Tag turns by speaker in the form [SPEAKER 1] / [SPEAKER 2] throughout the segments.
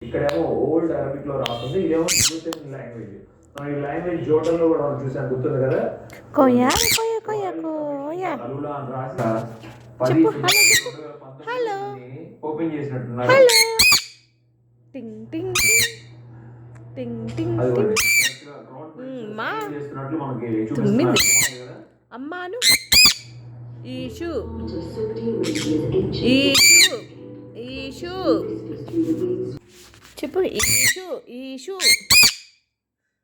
[SPEAKER 1] ఇక్కడేమో ఓల్డ్ అరబిక్లో రాస్తుంది, ఇదేమో న్యూ లాంగ్వేజ్. ఈ లాంగ్వేజ్ జోటల్లో కూడా మనం చూసాం, గుర్తుంది కదా.
[SPEAKER 2] కోయా కోయా కోయా కోయా
[SPEAKER 1] అలులా అని రాసి
[SPEAKER 2] చెప్పు. హలో చెప్పు. హలో
[SPEAKER 1] ఓపెన్ చేసినట్టున్నారు.
[SPEAKER 2] హలో టింగ్ టింగ్ టింగ్ టింగ్ టింగ్. మా
[SPEAKER 1] చేస్తున్నట్లు మనకి
[SPEAKER 2] తుమ్మింది
[SPEAKER 1] చూపిస్తున్నారు కదా.
[SPEAKER 2] అమ్మాను. ఈషు ఈషు ఈషు చెప్పు. ఈషు ఈషు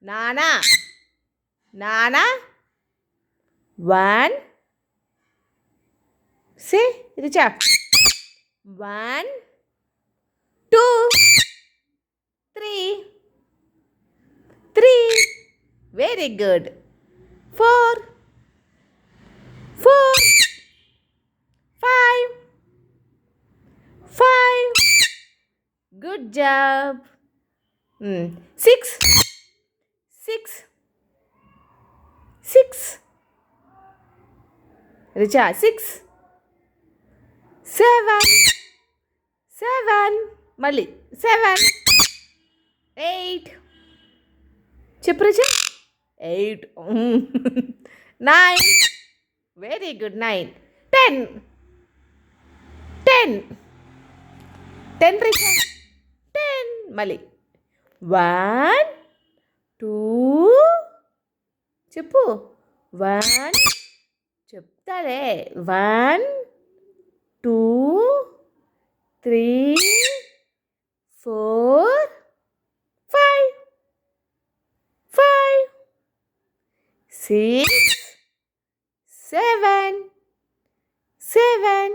[SPEAKER 2] నానా నానా. One say Richa. 1 2 3 3. Very good. 4 4 5 5. Good job. 6 6 6. Richa 6 7 7. మళ్ళీ 7 8. చెప్పు రిచా. 8 9. Very good. 9 10 10 10 రిచా. 10 మళ్ళీ 1 2 చెప్పు. 1 చెప్తాలే. 1 2 3 4 5 5 6 7 7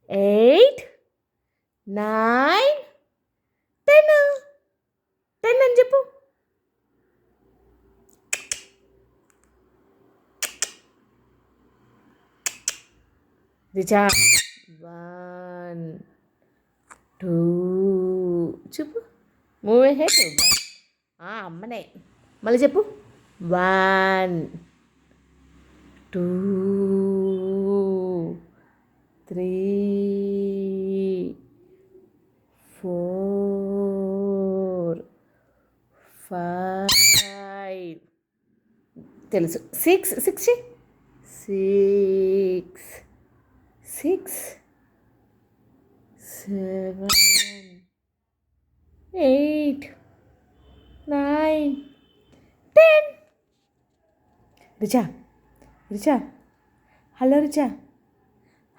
[SPEAKER 2] 8 9 10 10 అని చెప్పు. రిచా 1 2 చెప్పు. Move head. అమ్మనే. మళ్ళీ చెప్పు. 1 2 3 4 5. తెలుసు. 6 6 6 6 7 8 9 10. Richa Richa. Hello Richa.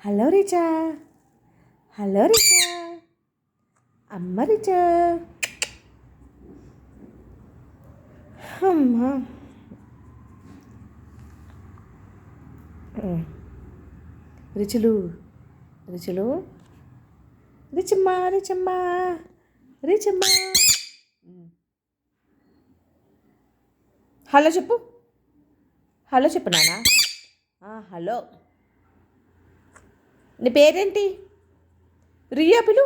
[SPEAKER 2] Hello Richa. Hello Richa. అమ్మ రిచా. అమ్మా. రిచులు రిచులు. రిచమ్మా రిచమ్మా రిచమ్మా. హలో చెప్పు. హలో చెప్పు నాన్న. హలో. నీ పేరేంటి? రియో పిలు.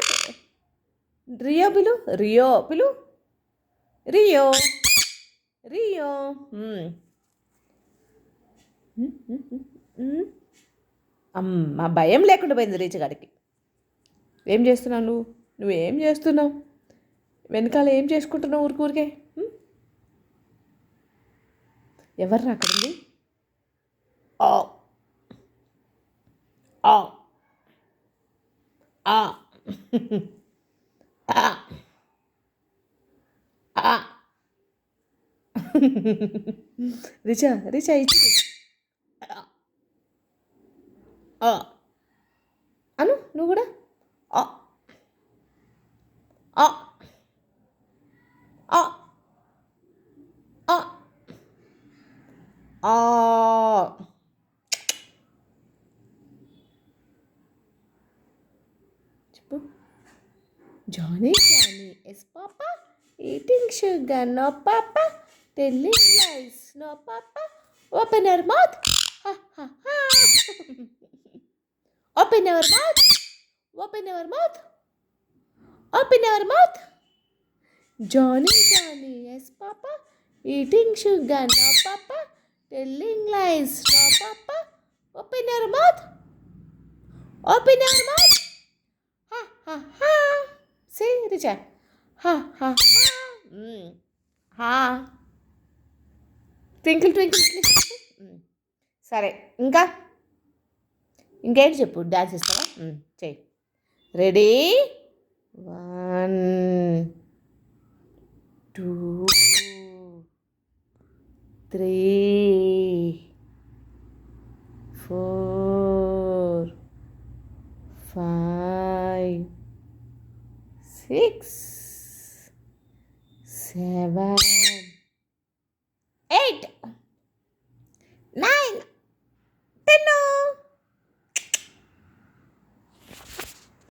[SPEAKER 2] రియో పిలు. రియో పిలు. Rio Rio. అమ్మ భయం లేకుండా పోయింది రీచ్ గారికి. ఏం చేస్తున్నావు నువ్వు? నువ్వేం చేస్తున్నావు? వెనకాల ఏం చేసుకుంటున్నావు ఊరికే? ఎవర్రా అక్కడుంది? ఆ ఆ ఆ ఆ. రిచా రిచా ఇచ్చి అను నువ్వు కూడా. చెప్పు. Johnny Johnny yes papa. Eating sugar no papa. Telling lies no papa. Open your mouth. Open your mouth. Open your mouth. Open your mouth. Johnny Johnny yes papa. Eating sugar no papa. Telling lies no papa. Open your mouth. Open your mouth. Say Richa. హా హా హా twinkle twinkle సరే ఇంకా ఇంకేంటి చెప్పు dance ఇస్తావా చెయ్యి ready 1 2 3 4 5 6 7